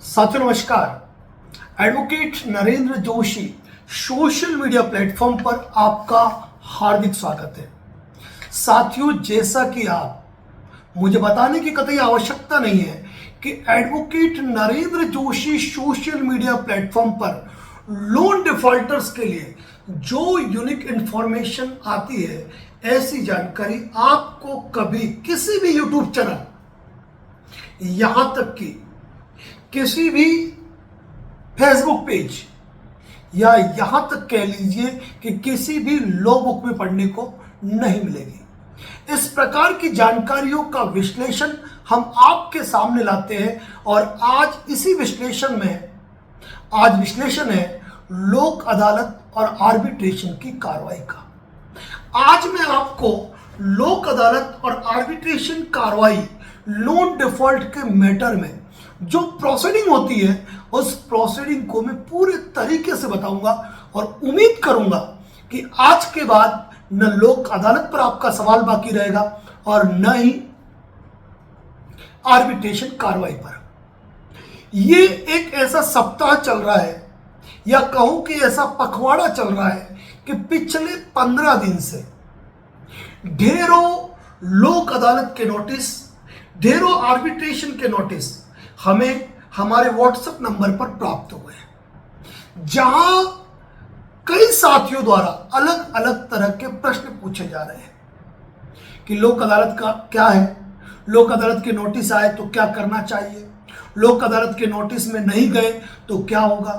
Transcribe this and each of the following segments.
साथियों नमस्कार। Advocate Narendra Joshi social media platform पर आपका हार्दिक स्वागत है। साथियों, जैसा कि आप मुझे बताने की कतई आवश्यकता नहीं है कि advocate Narendra Joshi social media platform पर लोन डिफॉल्टर्स के लिए जो यूनिक इंफॉर्मेशन आती है, ऐसी जानकारी आपको कभी किसी भी यूट्यूब चैनल, यहां तक कि किसी भी फेसबुक पेज या यहां तक कह लीजिए कि किसी भी लॉ बुक में पढ़ने को नहीं मिलेगी। इस प्रकार की जानकारियों का विश्लेषण हम आपके सामने लाते हैं और आज इसी विश्लेषण में आज विश्लेषण है लोक अदालत और आर्बिट्रेशन की कार्रवाई का। आज मैं आपको लोक अदालत और आर्बिट्रेशन कार्रवाई लोन डिफॉल्ट के मैटर में जो प्रोसीडिंग होती है, उस प्रोसीडिंग को मैं पूरे तरीके से बताऊंगा और उम्मीद करूंगा कि आज के बाद न लोक अदालत पर आपका सवाल बाकी रहेगा और न ही आर्बिट्रेशन कार्रवाई पर। ये एक ऐसा सप्ताह चल रहा है या कहूं कि ऐसा पखवाड़ा चल रहा है कि पिछले 15 दिन से ढेरों लोक अदालत के नोटिस, ढेरों आर्बिट्रेशन के नोटिस हमें हमारे व्हाट्सएप नंबर पर प्राप्त हुए हैं, जहां कई साथियों द्वारा अलग अलग तरह के प्रश्न पूछे जा रहे हैं कि लोक अदालत का क्या है, लोक अदालत के नोटिस आए तो क्या करना चाहिए, लोक अदालत के नोटिस में नहीं गए तो क्या होगा,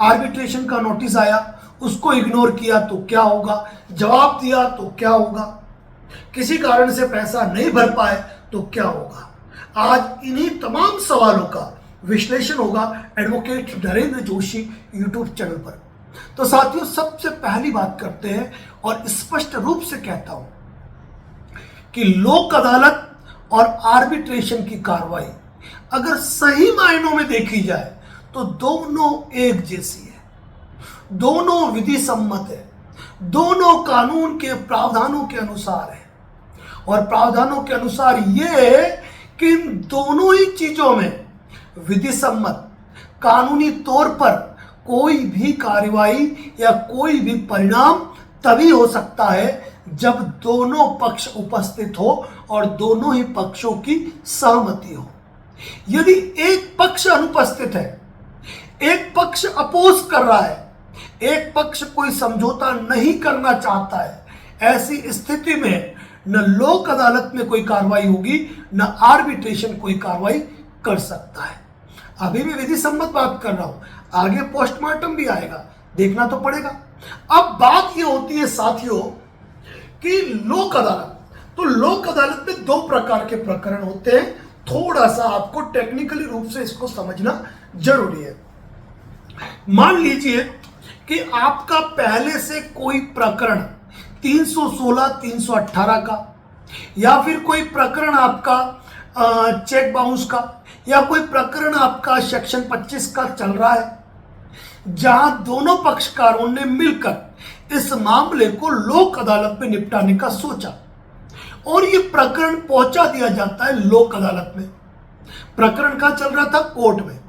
आर्बिट्रेशन का नोटिस आया उसको इग्नोर किया तो क्या होगा, जवाब दिया तो क्या होगा, किसी कारण से पैसा नहीं भर पाए तो क्या होगा। आज इन्हीं तमाम सवालों का विश्लेषण होगा advocate Narendra Joshi YouTube channel पर। तो साथियों, सबसे पहली बात करते हैं और स्पष्ट रूप से कहता हूं कि लोक अदालत और आर्बिट्रेशन की कार्रवाई अगर सही मायनों में देखी जाए तो दोनों एक जैसी है, दोनों विधि सम्मत है, दोनों कानून के प्रावधानों के अनुसार है और प्रावधानों के अनुसार यह है कि इन दोनों ही चीजों में विधि सम्मत कानूनी तौर पर कोई भी कार्रवाई या कोई भी परिणाम तभी हो सकता है जब दोनों पक्ष उपस्थित हो और दोनों ही पक्षों की सहमति हो। यदि एक पक्ष अनुपस्थित है, एक पक्ष अपोज कर रहा है, एक पक्ष कोई समझौता नहीं करना चाहता है, ऐसी स्थिति में न लोक अदालत में कोई कार्रवाई होगी न आर्बिट्रेशन कोई कार्रवाई कर सकता है। अभी मैं विधि सम्मत बात कर रहा हूं, आगे पोस्टमार्टम भी आएगा, देखना तो पड़ेगा। अब बात यह होती है साथियों कि लोक अदालत, तो लोक अदालत में दो प्रकार के प्रकरण होते हैं। थोड़ा सा आपको टेक्निकली रूप से इसको समझना जरूरी है। मान लीजिए कि आपका पहले से कोई प्रकरण 316, 318 का या फिर कोई प्रकरण आपका चेक बाउंस का या कोई प्रकरण आपका सेक्शन 25 का चल रहा है, जहां दोनों पक्षकारों ने मिलकर इस मामले को लोक अदालत में निपटाने का सोचा और यह प्रकरण पहुंचा दिया जाता है लोक अदालत में। प्रकरण का चल रहा था कोर्ट में,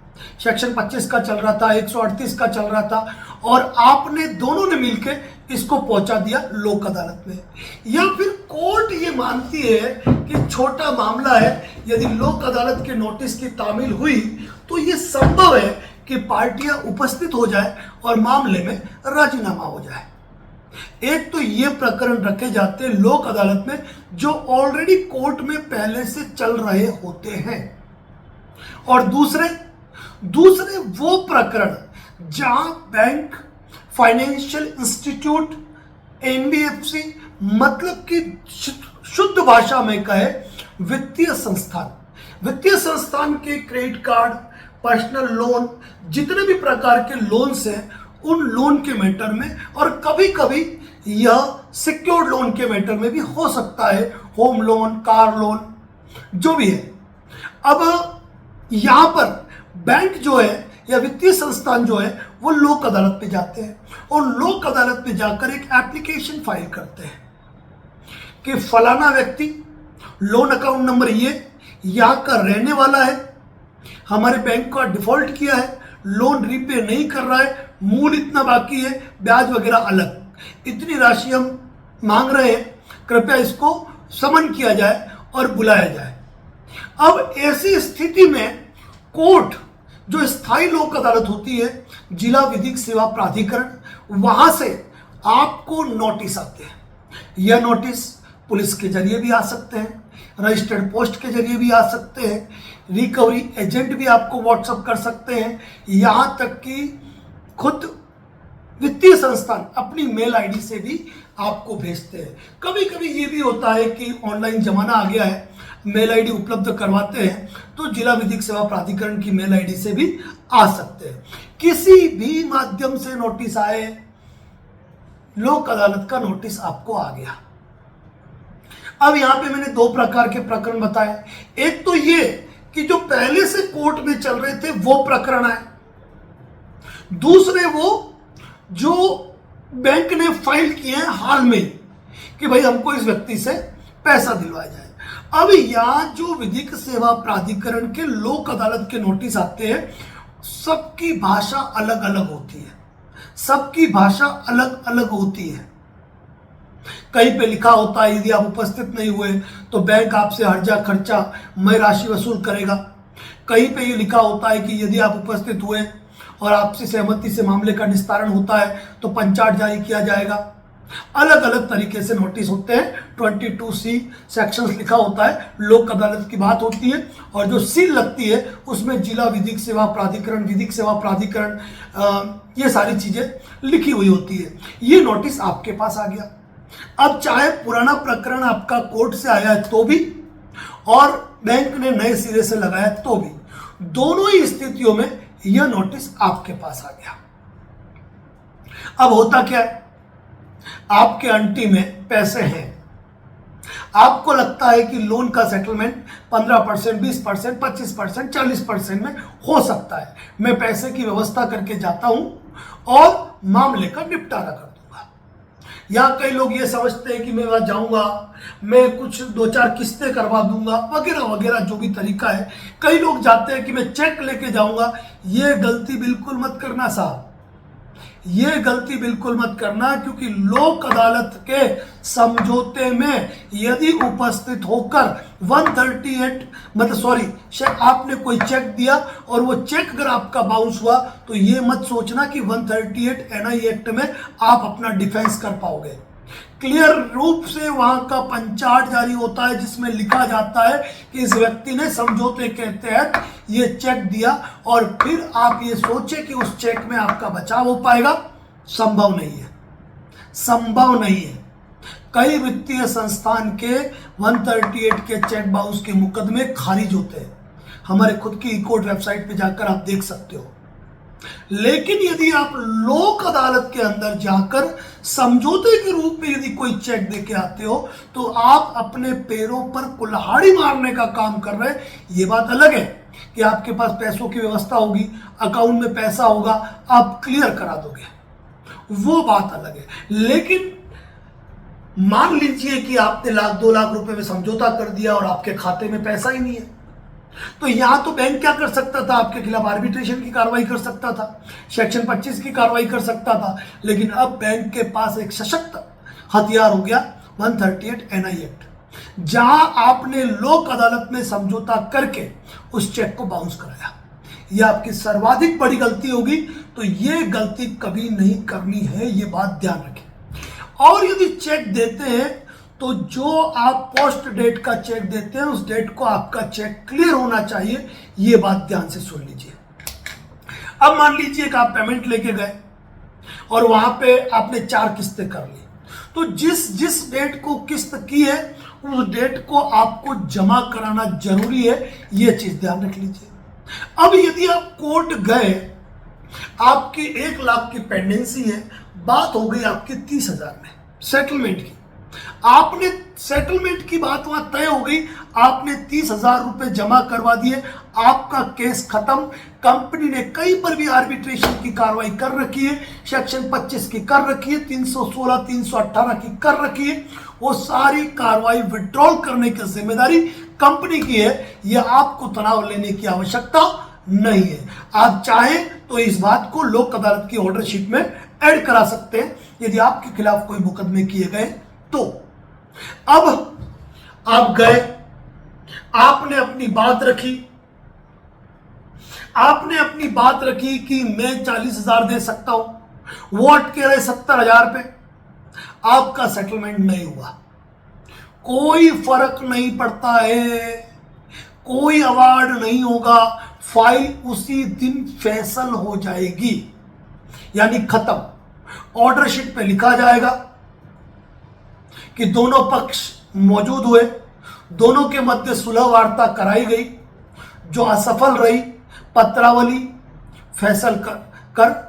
सेक्शन 25 का चल रहा था, 138 का चल रहा था और आपने दोनों ने मिलकर इसको पहुंचा दिया लोक अदालत में। या फिर कोर्ट ये मानती है कि छोटा मामला है, यदि लोक अदालत के नोटिस की तामील हुई तो ये संभव है कि पार्टियां उपस्थित हो जाए और मामले में राजीनामा हो जाए। एक तो ये प्रकरण रखे जाते हैं लोक अदालत में जो ऑलरेडी कोर्ट में पहले से चल रहे होते हैं और दूसरे वो प्रकरण जहां बैंक, फाइनेंशियल इंस्टीट्यूट, एनबीएफसी, मतलब कि शुद्ध भाषा में कहे वित्तीय संस्थान के क्रेडिट कार्ड, पर्सनल लोन, जितने भी प्रकार के लोन्स हैं, उन लोन के मैटर में और कभी कभी यह सिक्योर्ड लोन के मैटर में भी हो सकता है, होम लोन, कार लोन, जो भी है। अब यहां पर बैंक जो है या वित्तीय संस्थान जो है वो लोक अदालत पे जाते हैं और लोक अदालत में जाकर एक एप्लीकेशन फाइल करते हैं कि फलाना व्यक्ति लोन अकाउंट नंबर ये यहां का रहने वाला है, हमारे बैंक का डिफॉल्ट किया है, लोन रीपे नहीं कर रहा है, मूल इतना बाकी है, ब्याज वगैरह अलग, इतनी राशि हम मांग रहे हैं, कृपया इसको समन किया जाए और बुलाया जाए। अब ऐसी स्थिति में कोर्ट, जो स्थायी लोक अदालत होती है, जिला विधिक सेवा प्राधिकरण, वहां से आपको नोटिस आते हैं। यह नोटिस पुलिस के जरिए भी आ सकते हैं, रजिस्टर्ड पोस्ट के जरिए भी आ सकते हैं, रिकवरी एजेंट भी आपको व्हाट्सएप कर सकते हैं, यहां तक कि खुद वित्तीय संस्थान अपनी मेल आईडी से भी आपको भेजते हैं। कभी कभी ये भी होता है कि ऑनलाइन जमाना आ गया है, मेल आईडी उपलब्ध करवाते हैं, तो जिला विधिक सेवा प्राधिकरण की मेल आईडी से भी आ सकते हैं। किसी भी माध्यम से नोटिस आए, लोक अदालत का नोटिस आपको आ गया। अब यहां पे मैंने दो प्रकार के प्रकरण बताए। एक तो ये कि जो पहले से कोर्ट में चल रहे थे वो प्रकरण आए, दूसरे वो जो बैंक ने फाइल किए हैं हाल में कि भाई हमको इस व्यक्ति से पैसा दिलवाया जाए। अब यहां जो विधिक सेवा प्राधिकरण के लोक अदालत के नोटिस आते हैं, सबकी भाषा अलग अलग होती है, सबकी भाषा अलग अलग होती है। कहीं पे लिखा होता है यदि आप उपस्थित नहीं हुए तो बैंक आपसे हर्जा खर्चा मय राशि वसूल करेगा। कहीं पे ये लिखा होता है कि यदि आप उपस्थित हुए और आपसे सहमति से मामले का निस्तारण होता है तो पंचाट जारी किया जाएगा। अलग अलग तरीके से नोटिस होते हैं। 22C सेक्शंस लिखा होता है, लोक अदालत की बात होती है, और जो सील लगती है उसमें जिला विधिक सेवा प्राधिकरण, विधिक सेवा प्राधिकरण, ये सारी चीजें लिखी हुई होती है। ये नोटिस आपके पास आ गया। अब चाहे पुराना प्रकरण आपका कोर्ट से आया है तो भी, और बैंक ने नए सिरे से लगाया तो भी, दोनों ही स्थितियों में यह नोटिस आपके पास आ गया। अब होता क्या है, आपके अंटी में पैसे हैं, आपको लगता है कि लोन का सेटलमेंट 15%, 20%, 25%, 40% में हो सकता है, मैं पैसे की व्यवस्था करके जाता हूं और मामले का निपटारा कर दूंगा। या कई लोग ये समझते हैं कि मैं वहां जाऊंगा, मैं कुछ 2-4 किस्तें करवा दूंगा, वगैरह वगैरह जो भी तरीका है। कई लोग जाते हैं कि मैं चेक लेके जाऊंगा। ये गलती बिल्कुल मत करना साहब, ये गलती बिल्कुल मत करना, क्योंकि लोक अदालत के समझौते में यदि उपस्थित होकर 138 मतलब सॉरी आपने कोई चेक दिया और वो चेक अगर आपका बाउंस हुआ तो ये मत सोचना कि 138 NI एक्ट में आप अपना डिफेंस कर पाओगे। क्लियर रूप से वहां का पंचाट जारी होता है जिसमें लिखा जाता है कि इस व्यक्ति ने समझौते के तहत ये चेक दिया, और फिर आप ये सोचे कि उस चेक में आपका बचाव हो पाएगा, संभव नहीं है, संभव नहीं है। कई वित्तीय संस्थान के 138 के चेक बाउंस के मुकदमे खारिज होते हैं, हमारे खुद की ई-कोर्ट वेबसाइट पे जाकर आप देख सकते हो। लेकिन यदि आप लोक अदालत के अंदर जाकर समझौते के रूप में यदि कोई चेक देके आते हो तो आप अपने पैरों पर कुल्हाड़ी मारने का काम कर रहे हैं। ये बात अलग है कि आपके पास पैसों की व्यवस्था होगी, अकाउंट में पैसा होगा, आप क्लियर करा दोगे, वो बात अलग है। लेकिन मान लीजिए कि आपने 1-2 लाख रुपए में समझौता कर दिया और आपके खाते में पैसा ही नहीं है, तो यहां तो बैंक क्या कर सकता था, आपके खिलाफ आर्बिट्रेशन की कार्रवाई कर सकता था, सेक्शन 25 की कार्रवाई कर सकता था। लेकिन अब बैंक के पास एक सशक्त हथियार हो गया 138 NI एक्ट, जहां आपने लोक अदालत में समझौता करके उस चेक को बाउंस कराया। यह आपकी सर्वाधिक बड़ी गलती होगी, तो यह गलती कभी नहीं करनी है, यह बात ध्यान रखें। और यदि चेक देते हैं तो जो आप पोस्ट डेट का चेक देते हैं उस डेट को आपका चेक क्लियर होना चाहिए, यह बात ध्यान से सुन लीजिए। अब मान लीजिए कि आप पेमेंट लेके गए और वहां पे आपने 4 किस्तें कर ली, तो जिस डेट को किस्त की है उस डेट को आपको जमा कराना जरूरी है, यह चीज ध्यान रख लीजिए। अब यदि आप कोर्ट गए, आपकी 1 लाख की पेंडेंसी है, बात हो गई आपकी 30,000 में सेटलमेंट की, आपने सेटलमेंट की बात वहां तय हो गई, आपने 30,000 रुपए जमा करवा दिए, आपका केस खत्म। कंपनी ने कहीं पर भी आर्बिट्रेशन की कार्रवाई कर रखी है, सेक्शन 25 की कर रखी है, 316, 318 की कर रखी है, वो सारी कार्रवाई विड्रॉल करने की जिम्मेदारी कंपनी की है, यह आपको तनाव लेने की आवश्यकता नहीं है। आप चाहें तो इस बात को लोक अदालत की ऑर्डर शीट में ऐड करा सकते हैं यदि आपके खिलाफ कोई मुकदमे किए गए तो। अब आप गए, आपने अपनी बात रखी, आपने अपनी बात रखी कि मैं 40,000 दे सकता हूं, वो अटके रहे 70,000 पे, आपका सेटलमेंट नहीं हुआ। कोई फर्क नहीं पड़ता है, कोई अवार्ड नहीं होगा, फाइल उसी दिन फैसल हो जाएगी, यानी खत्म। ऑर्डर शीट पे लिखा जाएगा कि दोनों पक्ष मौजूद हुए, दोनों के मध्य सुलह वार्ता कराई गई, जो असफल रही पत्रावली फैसल कर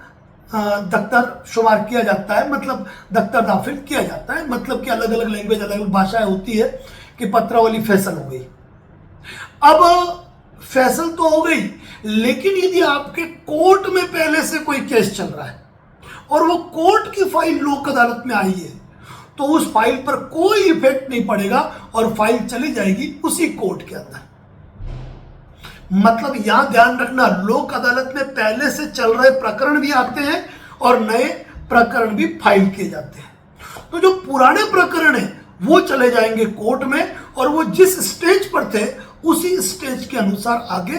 दफ्तर शुमार किया जाता है, मतलब दफ्तर दाखिल किया जाता है, मतलब कि अलग अलग लैंग्वेज अलग अलग भाषाएं होती है कि पत्रावली फैसल हो गई। अब फैसल तो हो गई, लेकिन यदि आपके कोर्ट में पहले से कोई केस चल रहा है और वो कोर्ट की फाइल लोक अदालत में आई है, तो उस फाइल पर कोई इफेक्ट नहीं पड़ेगा और फाइल चली जाएगी उसी कोर्ट के अंदर। मतलब यहां ध्यान रखना, लोक अदालत में पहले से चल रहे प्रकरण भी आते हैं और नए प्रकरण भी फाइल किए जाते हैं। तो जो पुराने प्रकरण है वो चले जाएंगे कोर्ट में और वो जिस स्टेज पर थे उसी स्टेज के अनुसार आगे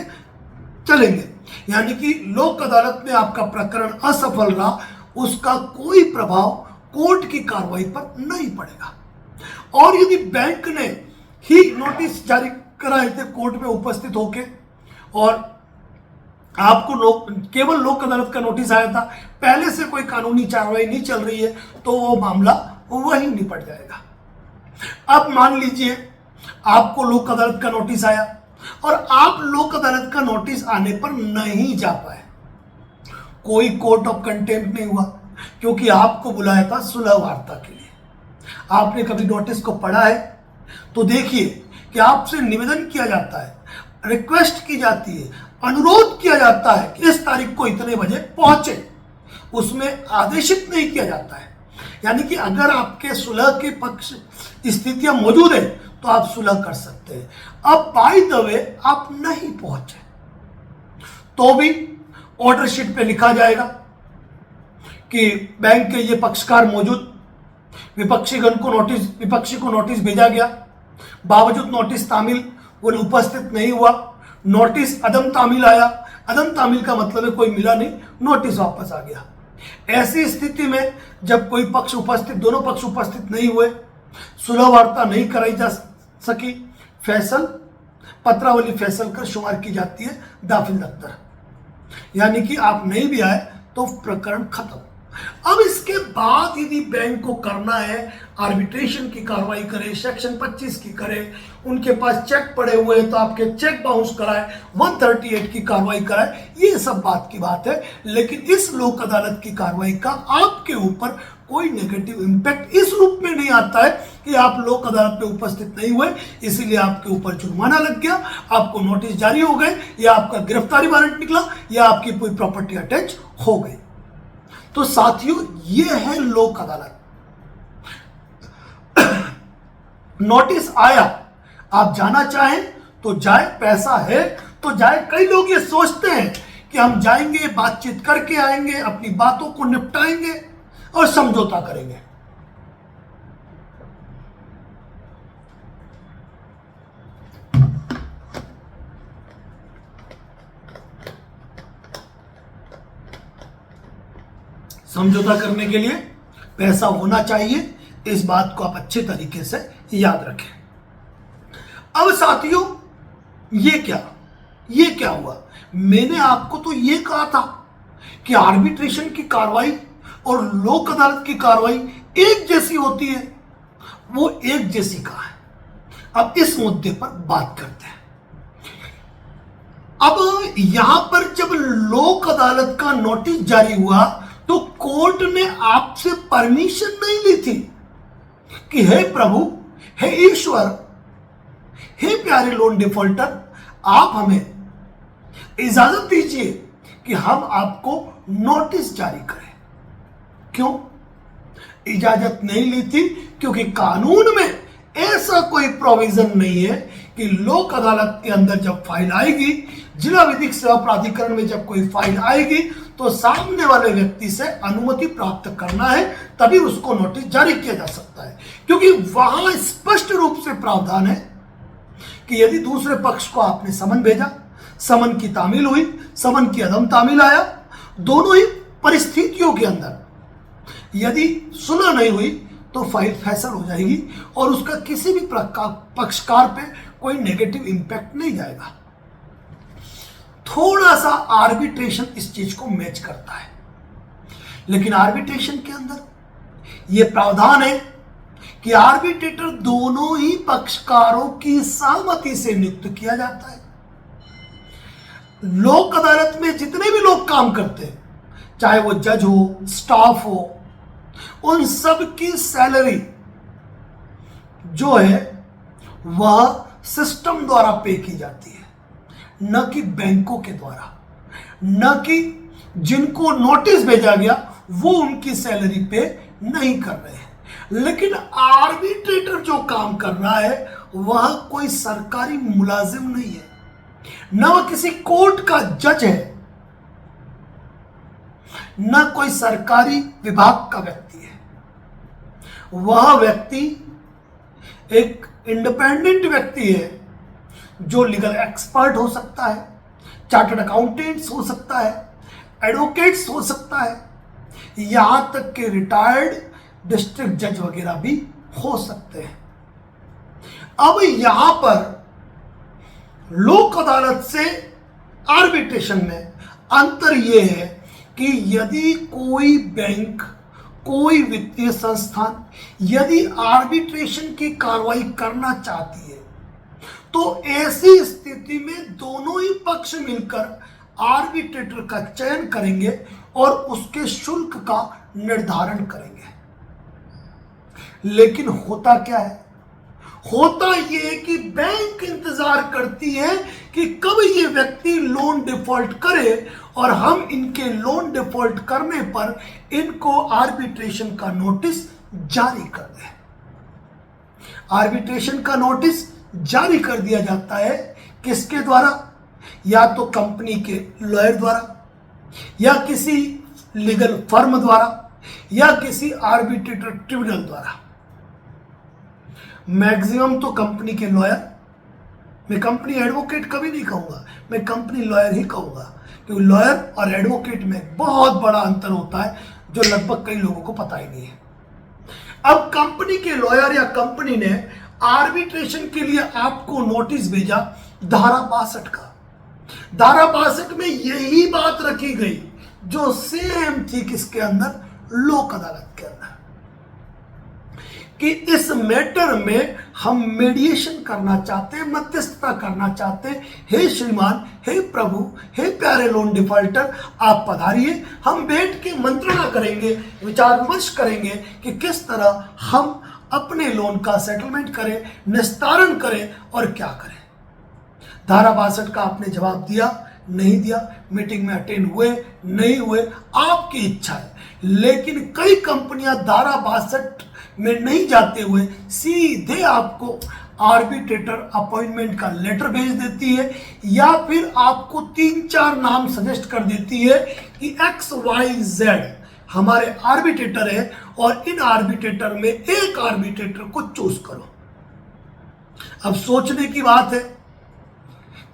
चलेंगे। यानी कि लोक अदालत में आपका प्रकरण असफल रहा, उसका कोई प्रभाव कोर्ट की कार्रवाई पर नहीं पड़ेगा। और यदि बैंक ने ही नोटिस जारी कराए थे कोर्ट में उपस्थित होके और आपको केवल लोक अदालत का नोटिस आया था, पहले से कोई कानूनी कार्रवाई नहीं चल रही है, तो वो मामला वहीं निपट जाएगा। अब मान लीजिए आपको लोक अदालत का नोटिस आया और आप लोक अदालत का नोटिस आने पर नहीं जा पाए, कोई कोर्ट ऑफ कंटेम्प्ट नहीं हुआ क्योंकि आपको बुलाया था सुलह वार्ता के लिए। आपने कभी नोटिस को पढ़ा है तो देखिए कि आपसे निवेदन किया जाता है, रिक्वेस्ट की जाती है, अनुरोध किया जाता है कि इस तारीख को इतने बजे पहुंचे, उसमें आदेशित नहीं किया जाता है। यानी कि अगर आपके सुलह के पक्ष स्थितियां मौजूद है तो आप सुलह कर सकते हैं। अब बाय द वे आप नहीं पहुंचे तो भी ऑर्डर शीट पे लिखा जाएगा कि बैंक के ये पक्षकार मौजूद, विपक्षी को नोटिस भेजा गया, बावजूद नोटिस तामील वो उपस्थित नहीं हुआ, नोटिस अदम तामील आया, अदम तामील का मतलब है कोई मिला नहीं, नोटिस वापस आ गया। ऐसी स्थिति में जब कोई पक्ष उपस्थित, दोनों पक्ष उपस्थित नहीं हुए, सुलह वार्ता नहीं कराई जा सकी, फैसल पत्रावली फैसल कर शुमार की जाती है दाखिल दफ्तर, यानी कि आप नहीं भी आए तो प्रकरण खत्म। अब इसके बाद यदि बैंक को करना है आर्बिट्रेशन की कार्रवाई करे, सेक्शन 25 की करे, उनके पास चेक पड़े हुए हैं तो आपके चेक बाउंस कराए, 138 की कार्रवाई कराए, ये सब बात की बात है। लेकिन इस लोक अदालत की कार्रवाई का आपके ऊपर कोई नेगेटिव इंपैक्ट इस रूप में नहीं आता है कि आप लोक अदालत में उपस्थित नहीं हुए इसीलिए आपके ऊपर जुर्माना लग गया, आपको नोटिस जारी हो गए, या आपका गिरफ्तारी वारंट निकला, या आपकी कोई प्रॉपर्टी अटैच हो गई। तो साथियों ये है लोक अदालत। नोटिस आया, आप जाना चाहें तो जाए, पैसा है तो जाए। कई लोग ये सोचते हैं कि हम जाएंगे, बातचीत करके आएंगे, अपनी बातों को निपटाएंगे और समझौता करेंगे। समझौता करने के लिए पैसा होना चाहिए, इस बात को आप अच्छे तरीके से याद रखें। अब साथियों ये क्या हुआ, मैंने आपको तो ये कहा था कि आर्बिट्रेशन की कार्रवाई और लोक अदालत की कार्रवाई एक जैसी होती है, वो एक जैसी कहा है। अब इस मुद्दे पर बात करते हैं। अब यहां पर जब लोक अदालत का नोटिस जारी हुआ तो कोर्ट ने आपसे परमिशन नहीं ली थी कि हे प्रभु, हे ईश्वर, हे प्यारे लोन डिफॉल्टर, आप हमें इजाजत दीजिए कि हम आपको नोटिस जारी करें। क्यों इजाजत नहीं ली थी? क्योंकि कानून में ऐसा कोई प्रोविजन नहीं है कि लोक अदालत के अंदर जब फाइल आएगी, जिला विधिक सेवा प्राधिकरण में जब कोई फाइल आएगी, तो सामने वाले व्यक्ति से अनुमति प्राप्त करना है, तभी उसको नोटिस जारी किया जा सकता है। क्योंकि वहां स्पष्ट रूप से प्रावधान है कि यदि दूसरे पक्ष को आपने समन भेजा, समन की तामील हुई, समन की अदम तामील आया, दोनों ही परिस्थितियों के अंदर यदि सुना नहीं हुई तो फाइल फैसल हो जाएगी और उसका किसी भी पक्षकार पे कोई नेगेटिव इंपैक्ट नहीं जाएगा। थोड़ा सा आर्बिट्रेशन इस चीज को मैच करता है, लेकिन आर्बिट्रेशन के अंदर यह प्रावधान है कि आर्बिट्रेटर दोनों ही पक्षकारों की सहमति से नियुक्त किया जाता है। लोक अदालत में जितने भी लोग काम करते हैं, चाहे वो जज हो, स्टाफ हो, उन सब की सैलरी जो है वह सिस्टम द्वारा पे की जाती है, न कि बैंकों के द्वारा, न कि जिनको नोटिस भेजा गया वो उनकी सैलरी पे नहीं कर रहे हैं। लेकिन आर्बिट्रेटर जो काम कर रहा है वह कोई सरकारी मुलाजिम नहीं है, न वह किसी कोर्ट का जज है, न कोई सरकारी विभाग का व्यक्ति है। वह व्यक्ति एक इंडिपेंडेंट व्यक्ति है जो लीगल एक्सपर्ट हो सकता है, चार्टर्ड अकाउंटेंट्स हो सकता है, एडवोकेट्स हो सकता है, यहां तक कि रिटायर्ड डिस्ट्रिक्ट जज वगैरह भी हो सकते हैं। अब यहां पर लोक अदालत से आर्बिट्रेशन में अंतर यह है कि यदि कोई बैंक, कोई वित्तीय संस्थान यदि आर्बिट्रेशन की कार्रवाई करना चाहती है तो ऐसी स्थिति में दोनों ही पक्ष मिलकर आर्बिट्रेटर का चयन करेंगे और उसके शुल्क का निर्धारण करेंगे। लेकिन होता क्या है? होता यह कि बैंक इंतजार करती है कि कब ये व्यक्ति लोन डिफॉल्ट करे और हम इनके लोन डिफॉल्ट करने पर इनको आर्बिट्रेशन का नोटिस जारी कर दें। आर्बिट्रेशन का नोटिस जारी कर दिया जाता है किसके द्वारा? या तो कंपनी के लॉयर द्वारा, या किसी लीगल फर्म द्वारा, या किसी आर्बिट्रेटर ट्रिब्यूनल द्वारा। मैक्सिमम तो कंपनी के लॉयर, मैं कंपनी एडवोकेट कभी नहीं कहूंगा, मैं कंपनी लॉयर ही कहूंगा, क्योंकि लॉयर और एडवोकेट में बहुत बड़ा अंतर होता है जो लगभग कई लोगों को पता ही नहीं है। अब कंपनी के लॉयर या कंपनी ने आर्बिट्रेशन के लिए आपको नोटिस भेजा धारा 62 का। धारा 62 में यही बात रखी गई जो सेम थी किसके अंदर? लोक अदालत के अंदर, कि इस मैटर में हम मेडिएशन करना चाहते हैं, मध्यस्थता करना चाहते हैं। हे श्रीमान, हे प्रभु, हे प्यारे लोन डिफॉल्टर, आप पधारिए, हम बैठ के मंत्रणा करेंगे, विचार विमर्श करेंगे कि किस तरह हम अपने लोन का सेटलमेंट करें, निस्तारण करें और क्या करें। धारा 62 का आपने जवाब दिया, नहीं दिया, मीटिंग में अटेंड हुए, नहीं हुए, आपकी इच्छा है। लेकिन कई कंपनियां धारा 62 में नहीं जाते हुए सीधे आपको आर्बिट्रेटर अपॉइंटमेंट का लेटर भेज देती है, या फिर आपको 3-4 नाम सजेस्ट कर देती है कि XYZ हमारे आर्बिट्रेटर है और इन आर्बिट्रेटर में एक आर्बिट्रेटर को चूज करो। अब सोचने की बात है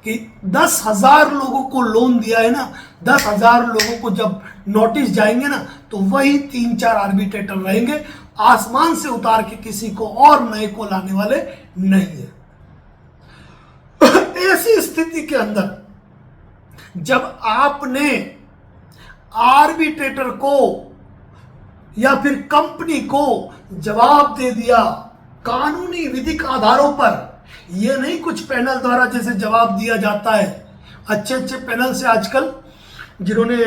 कि 10,000 लोगों को लोन दिया है ना, 10,000 लोगों को जब नोटिस जाएंगे ना, तो वही 3-4 आर्बिट्रेटर रहेंगे, आसमान से उतार के किसी को और नए को लाने वाले नहीं है। ऐसी स्थिति के अंदर जब आपने आर्बिट्रेटर को या फिर कंपनी को जवाब दे दिया कानूनी विधिक आधारों पर, यह नहीं कुछ पैनल द्वारा जैसे जवाब दिया जाता है। अच्छे अच्छे पैनल से आजकल जिन्होंने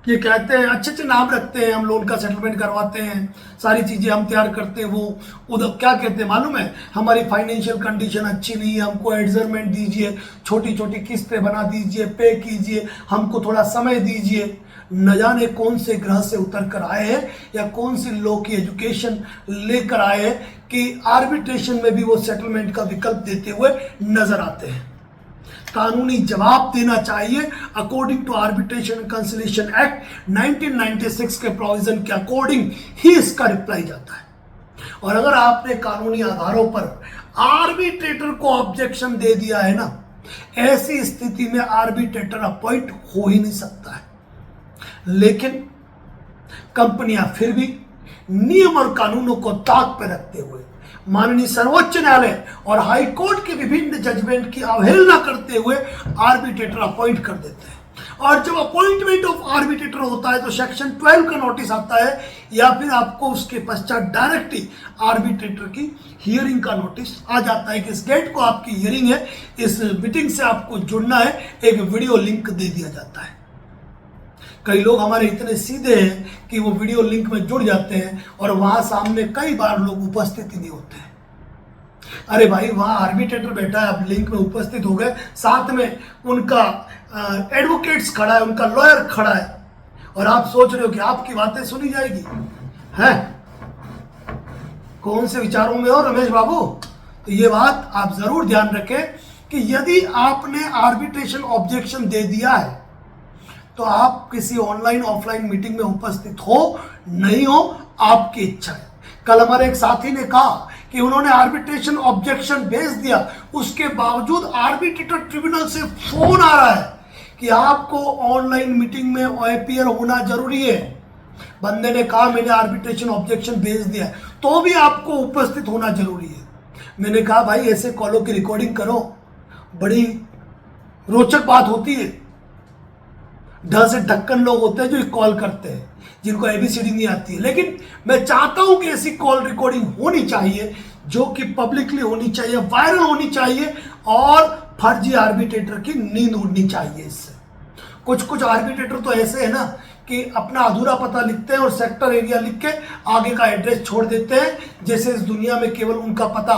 ये कहते हैं, अच्छे अच्छे नाम रखते हैं, हम लोन का सेटलमेंट करवाते हैं, सारी चीज़ें हम तैयार करते हैं। वो उधर क्या कहते हैं मालूम है, हमारी फाइनेंशियल कंडीशन अच्छी नहीं है, हमको एडजस्टमेंट दीजिए, छोटी छोटी किस्तें बना दीजिए, पे कीजिए, हमको थोड़ा समय दीजिए। न जाने कौन से ग्रह से उतर कर आए हैं या कौन सी लॉ की एजुकेशन लेकर आए हैं कि आर्बिट्रेशन में भी वो सेटलमेंट का विकल्प देते हुए नजर आते हैं। कानूनी जवाब देना चाहिए। According to arbitration conciliation act 1996 के प्रोविजन के अकॉर्डिंग ही इसका रिप्लाई जाता है। और अगर आपने कानूनी आधारों पर आर्बिट्रेटर को ऑब्जेक्शन दे दिया है ना, ऐसी स्थिति में आर्बिट्रेटर अपॉइंट हो ही नहीं सकता है। लेकिन कंपनियां फिर भी नियम और कानूनों को ताक पर रखते हुए माननीय सर्वोच्च न्यायालय और हाई कोर्ट के विभिन्न जजमेंट की अवहेलना करते हुए आर्बिट्रेटर अपॉइंट कर देते हैं। और जब अपॉइंटमेंट ऑफ आर्बिट्रेटर होता है तो सेक्शन 12 का नोटिस आता है, या फिर आपको उसके पश्चात डायरेक्ट ही आर्बिट्रेटर की हियरिंग का नोटिस आ जाता है कि इस डेट को आपकी हियरिंग है, इस मीटिंग से आपको जुड़ना है, एक वीडियो लिंक दे दिया जाता है। कई लोग हमारे इतने सीधे हैं कि वो वीडियो लिंक में जुड़ जाते हैं और वहां सामने कई बार लोग उपस्थित ही नहीं होते हैं। अरे भाई, वहां आर्बिट्रेटर बैठा है, आप लिंक में उपस्थित हो गए, साथ में उनका एडवोकेट्स खड़ा है, उनका लॉयर खड़ा है, और आप सोच रहे हो कि आपकी बातें सुनी जाएगी। हैं कौन से विचारों में हो रमेश बाबू? तो ये बात आप जरूर ध्यान रखें कि यदि आपने आर्बिट्रेशन ऑब्जेक्शन दे दिया है तो आप किसी ऑनलाइन ऑफलाइन मीटिंग में उपस्थित हो नहीं हो, आपकी इच्छा है। कल हमारे एक साथी ने कहा कि उन्होंने आर्बिट्रेशन ऑब्जेक्शन भेज दिया, उसके बावजूद आर्बिट्रेटर ट्रिब्यूनल से फोन आ रहा है कि आपको ऑनलाइन मीटिंग में अपीयर होना जरूरी है। बंदे ने कहा मैंने आर्बिट्रेशन ऑब्जेक्शन भेज दिया तो भी आपको उपस्थित होना जरूरी है। मैंने कहा भाई, ऐसे कॉलों की रिकॉर्डिंग करो, बड़ी रोचक बात होती है। 10 से ढक्कन लोग होते हैं जो कॉल करते हैं, जिनको एबीसीडी नहीं आती है, लेकिन मैं चाहता हूं कि ऐसी कॉल रिकॉर्डिंग होनी चाहिए जो कि पब्लिकली होनी चाहिए, वायरल होनी चाहिए, और फर्जी आर्बिट्रेटर की नींद उड़नी चाहिए इससे। कुछ आर्बिट्रेटर तो ऐसे है ना कि अपना अधूरा पता लिखते हैं और सेक्टर एरिया लिख के आगे का एड्रेस छोड़ देते हैं, जैसे इस दुनिया में केवल उनका पता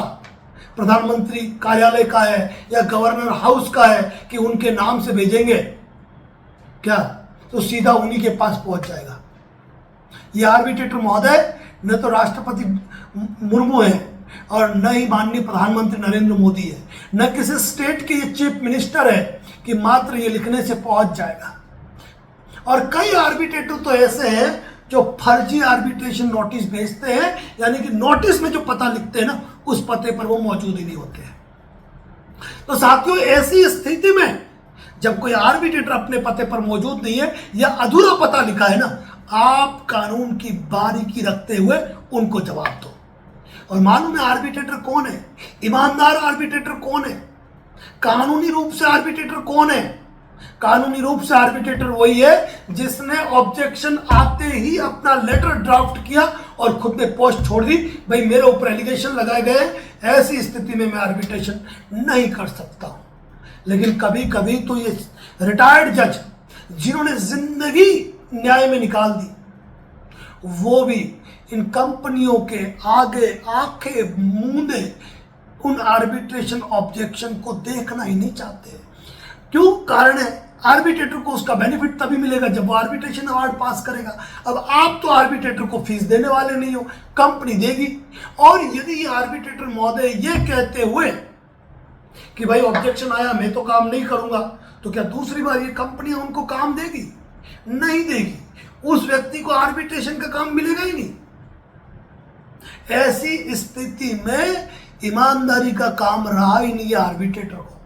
प्रधानमंत्री कार्यालय का है या गवर्नर हाउस का है कि उनके नाम से भेजेंगे क्या तो सीधा उन्हीं के पास पहुंच जाएगा। ये आर्बिट्रेटर महोदय न तो राष्ट्रपति मुर्मू है और न ही माननीय प्रधानमंत्री नरेंद्र मोदी है, न किसी स्टेट के ये चीफ मिनिस्टर है कि मात्र ये लिखने से पहुंच जाएगा। और कई आर्बिट्रेटर तो ऐसे हैं जो फर्जी आर्बिट्रेशन नोटिस भेजते हैं, यानी कि नोटिस में जो पता लिखते हैं ना, उस पते पर वो मौजूद ही नहीं होते हैं। तो साथियों, ऐसी स्थिति में जब कोई आर्बिट्रेटर अपने पते पर मौजूद नहीं है या अधूरा पता लिखा है ना, आप कानून की बारीकी रखते हुए उनको जवाब दो। और मालूम है आर्बिट्रेटर कौन है? ईमानदार आर्बिट्रेटर कौन है? कानूनी रूप से आर्बिट्रेटर कौन है? कानूनी रूप से आर्बिट्रेटर वही है जिसने ऑब्जेक्शन आते ही अपना लेटर ड्राफ्ट किया और खुद ने पोस्ट छोड़ दी, भाई मेरे ऊपर एलिगेशन लगाए गए, ऐसी स्थिति में मैं आर्बिट्रेशन नहीं कर सकता हूं। लेकिन कभी कभी तो ये रिटायर्ड जज जिन्होंने जिंदगी न्याय में निकाल दी, वो भी इन कंपनियों के आगे आंखें मूंदे उन आर्बिट्रेशन ऑब्जेक्शन को देखना ही नहीं चाहते। क्यों? कारण है आर्बिट्रेटर को उसका बेनिफिट तभी मिलेगा जब वो आर्बिट्रेशन अवार्ड पास करेगा। अब आप तो आर्बिट्रेटर को फीस देने वाले नहीं हो, कंपनी देगी। और यदि ये आर्बिट्रेटर महोदय ये कहते हुए कि भाई ऑब्जेक्शन आया, मैं तो काम नहीं करूंगा, तो क्या दूसरी बार ये कंपनी उनको काम देगी? नहीं देगी। उस व्यक्ति को आर्बिट्रेशन का काम मिलेगा ही नहीं। ऐसी स्थिति में ईमानदारी का काम रहा ही नहीं है आर्बिट्रेटर को।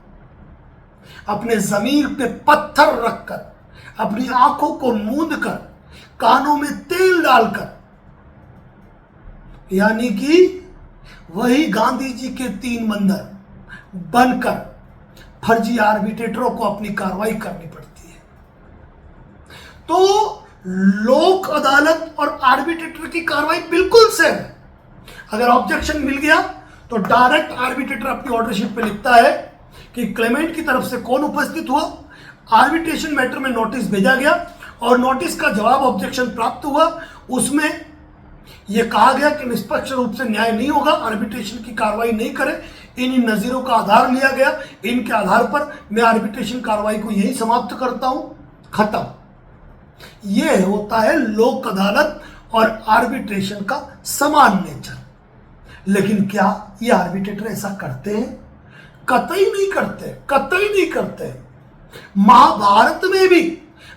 अपने जमीर पे पत्थर रखकर, अपनी आंखों को मूंद कर, कानों में तेल डालकर, यानी कि वही गांधी जी के 3 बंदर बनकर फर्जी आर्बिट्रेटरों को अपनी कार्रवाई करनी पड़ती है। तो लोक अदालत और आर्बिट्रेटर की कार्रवाई बिल्कुल सेम है। अगर ऑब्जेक्शन मिल गया तो डायरेक्ट आर्बिट्रेटर अपनी ऑर्डरशीट पे लिखता है कि क्लेमेंट की तरफ से कौन उपस्थित हुआ, आर्बिट्रेशन मैटर में नोटिस भेजा गया और नोटिस का जवाब ऑब्जेक्शन प्राप्त हुआ। उसमें यह कहा गया कि निष्पक्ष रूप से न्याय नहीं होगा, आर्बिट्रेशन की कार्रवाई नहीं करे। इन नजीरों का आधार लिया गया, इनके आधार पर मैं आर्बिट्रेशन कार्रवाई को यही समाप्त करता हूं, खत्म। यह होता है लोक अदालत और आर्बिट्रेशन का समान नेचर। लेकिन क्या ये आर्बिट्रेटर ऐसा करते हैं? कतई नहीं करते, कतई नहीं करते। महाभारत में भी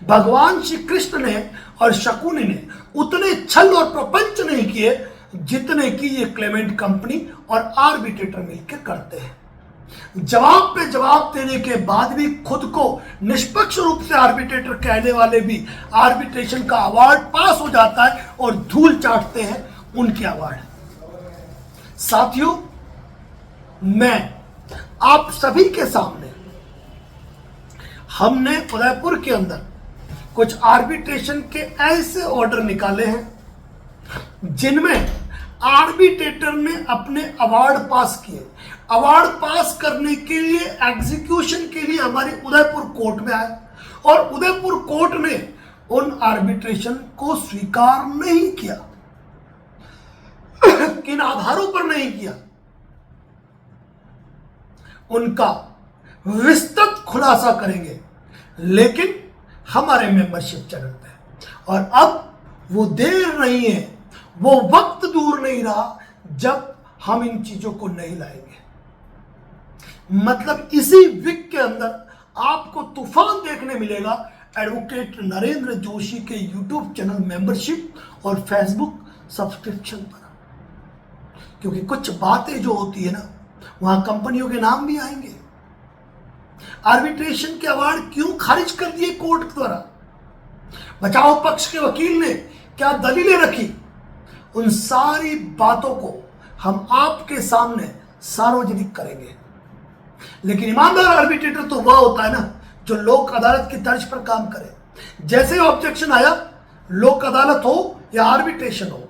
भगवान श्री कृष्ण ने और शकुनी ने उतने छल और प्रपंच नहीं किए जितने कि ये क्लेमेंट कंपनी और आर्बिट्रेटर मिलकर करते हैं। जवाब पे जवाब देने के बाद भी खुद को निष्पक्ष रूप से आर्बिट्रेटर कहने वाले भी आर्बिट्रेशन का अवार्ड पास हो जाता है और धूल चाटते हैं उनके अवार्ड। साथियों, मैं आप सभी के सामने, हमने उदयपुर के अंदर कुछ आर्बिट्रेशन के ऐसे ऑर्डर निकाले हैं जिनमें आर्बिट्रेटर ने अपने अवार्ड पास किए। अवार्ड पास करने के लिए, एग्जीक्यूशन के लिए हमारे उदयपुर कोर्ट में आए और उदयपुर कोर्ट ने उन आर्बिट्रेशन को स्वीकार नहीं किया। किन आधारों पर नहीं किया, उनका विस्तृत खुलासा करेंगे, लेकिन हमारे मेंबरशिप चैनल पे। और अब वो देर नहीं है, वो वक्त दूर नहीं रहा जब हम इन चीजों को नहीं लाएंगे। मतलब इसी वीक के अंदर आपको तूफान देखने मिलेगा एडवोकेट नरेंद्र जोशी के यूट्यूब चैनल मेंबरशिप और फेसबुक सब्सक्रिप्शन पर। क्योंकि कुछ बातें जो होती है ना, वहां कंपनियों के नाम भी आएंगे। आर्बिट्रेशन के अवार्ड क्यों खारिज कर दिए कोर्ट द्वारा? बचाव पक्ष के वकील ने क्या दलीलें रखी? उन सारी बातों को हम आपके सामने सार्वजनिक करेंगे। लेकिन ईमानदार आर्बिट्रेटर तो वह होता है ना जो लोक अदालत की तर्ज पर काम करे। जैसे ऑब्जेक्शन आया, लोक अदालत हो या आर्बिट्रेशन हो,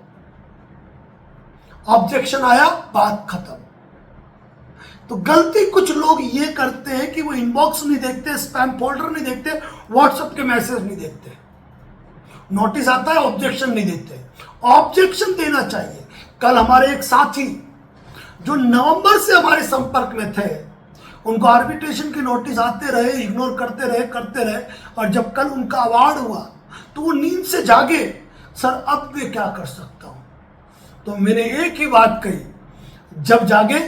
ऑब्जेक्शन आया, बात खत्म। तो गलती कुछ लोग ये करते हैं कि वो इनबॉक्स नहीं देखते, स्पैम फोल्डर नहीं देखते, व्हाट्सएप के मैसेज नहीं देखते। नोटिस आता है, ऑब्जेक्शन नहीं देते। ऑब्जेक्शन देना चाहिए। कल हमारे एक साथी जो नवंबर से हमारे संपर्क में थे, उनको आर्बिट्रेशन के नोटिस आते रहे, इग्नोर करते रहे और जब कल उनका अवार्ड हुआ तो वो नींद से जागे, सर अब मैं क्या कर सकता हूं? तो मैंने एक ही बात कही, जब जागे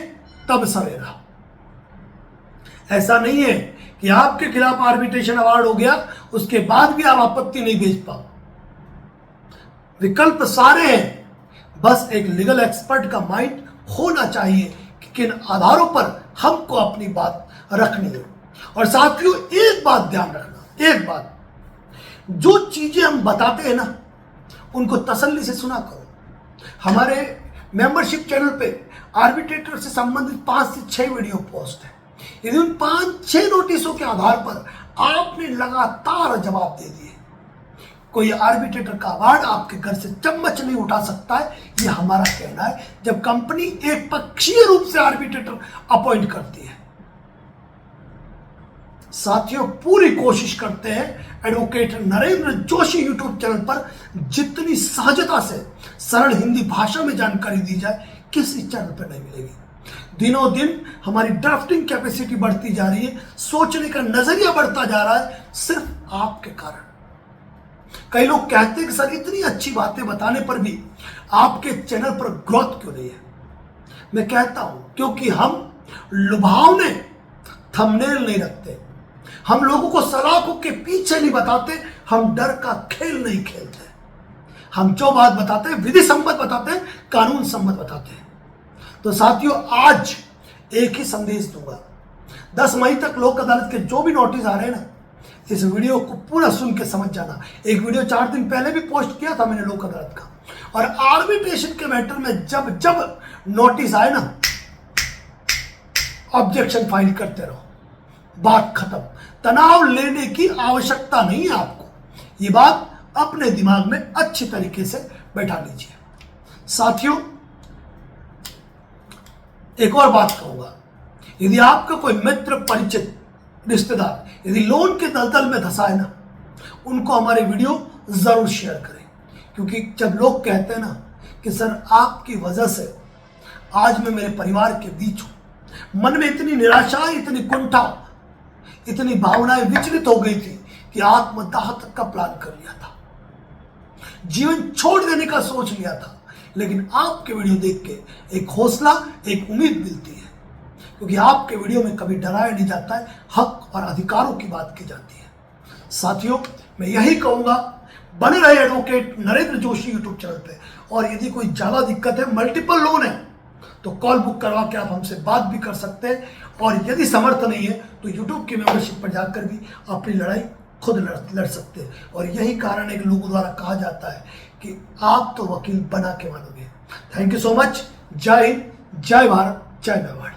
तब सवेरा। ऐसा नहीं है कि आपके खिलाफ आर्बिट्रेशन अवार्ड हो गया उसके बाद भी आप आपत्ति नहीं भेज पाओ। विकल्प सारे हैं, बस एक लीगल एक्सपर्ट का माइंड होना चाहिए कि किन आधारों पर हमको अपनी बात रखनी है। और साथियों, एक बात ध्यान रखना, एक बात, जो चीजें हम बताते हैं ना, उनको तसल्ली से सुना करो। हमारे मेंबरशिप चैनल पे आर्बिट्रेटर से संबंधित 5 से 6 वीडियो पोस्ट है। यदि उन 5-6 नोटिसों के आधार पर आपने लगातार जवाब दे दिए, कोई आर्बिट्रेटर का अवार्ड आपके घर से चम्मच नहीं उठा सकता है, यह हमारा कहना है। जब कंपनी एक पक्षीय रूप से आर्बिट्रेटर अपॉइंट करती है। साथियों, पूरी कोशिश करते हैं advocate Narendra Joshi YouTube channel पर जितनी सहजता से सरल हिंदी भाषा में जानकारी दी जाए, किसी चैनल पर नहीं मिलेगी। दिनों दिन हमारी ड्राफ्टिंग कैपेसिटी बढ़ती जा रही है, सोचने का नजरिया बढ़ता जा रहा है, सिर्फ आपके कारण। कई लोग कहते हैं कि सर इतनी अच्छी बातें बताने पर भी आपके चैनल पर ग्रोथ क्यों नहीं है? मैं कहता हूं क्योंकि हम लुभावने थंबनेल नहीं रखते, हम लोगों को सलाखों के पीछे नहीं बताते, हम डर का खेल नहीं खेलते। हम जो बात बताते हैं विधि सम्मत बताते हैं, कानून सम्मत बताते हैं। तो साथियों, आज एक ही संदेश दूंगा, 10 मई तक लोक अदालत के जो भी नोटिस आ रहे हैं ना, इस वीडियो को पूरा सुन के समझ जाना। एक वीडियो 4 दिन पहले भी पोस्ट किया था मैंने लोक अदालत का। और आर्बिट्रेशन के मैटर में जब जब नोटिस आए ना, ऑब्जेक्शन फाइल करते रहो, बात खत्म। तनाव लेने की आवश्यकता नहीं है आपको। ये बात अपने दिमाग में अच्छी तरीके से बैठा लीजिए। साथियों, एक और बात कहूंगा, यदि आपका कोई मित्र, परिचित, रिश्तेदार यदि लोन के दलदल में धंसा है ना, उनको हमारे वीडियो ज़रूर शेयर करें, क्योंकि जब लोग कहते हैं ना कि सर आपकी वजह से आज मैं मेरे परिवार के बीच हूं, मन में इतनी निराशा, इतनी कुंठा, इतनी भावनाएं विचलित हो गई थी कि आत्मदाह तक का प्लान कर लिया था, जीवन छोड़ देने का सोच लिया था, लेकिन आपके वीडियो देख के एक हौसला, एक उम्मीद मिलती है, क्योंकि आपके वीडियो में कभी डराया नहीं जाता है, हक और अधिकारों की बात की जाती है। साथियों, मैं यही कहूंगा, बने रहे advocate Narendra Joshi YouTube channel पे, और यदि कोई ज्यादा दिक्कत है, मल्टीपल लोन है, तो कॉल बुक करवा के आप हमसे बात भी कर सकते हैं, और यदि समर्थ नहीं है तो यूट्यूब की मेंबरशिप पर जाकर भी अपनी लड़ाई खुद लड़ सकते हैं। और यही कारण है कि लोगों द्वारा कहा जाता है कि आप तो वकील बना के मानोगे। Thank you so much. जय हिंद, जय भारत, जय मेवाड़।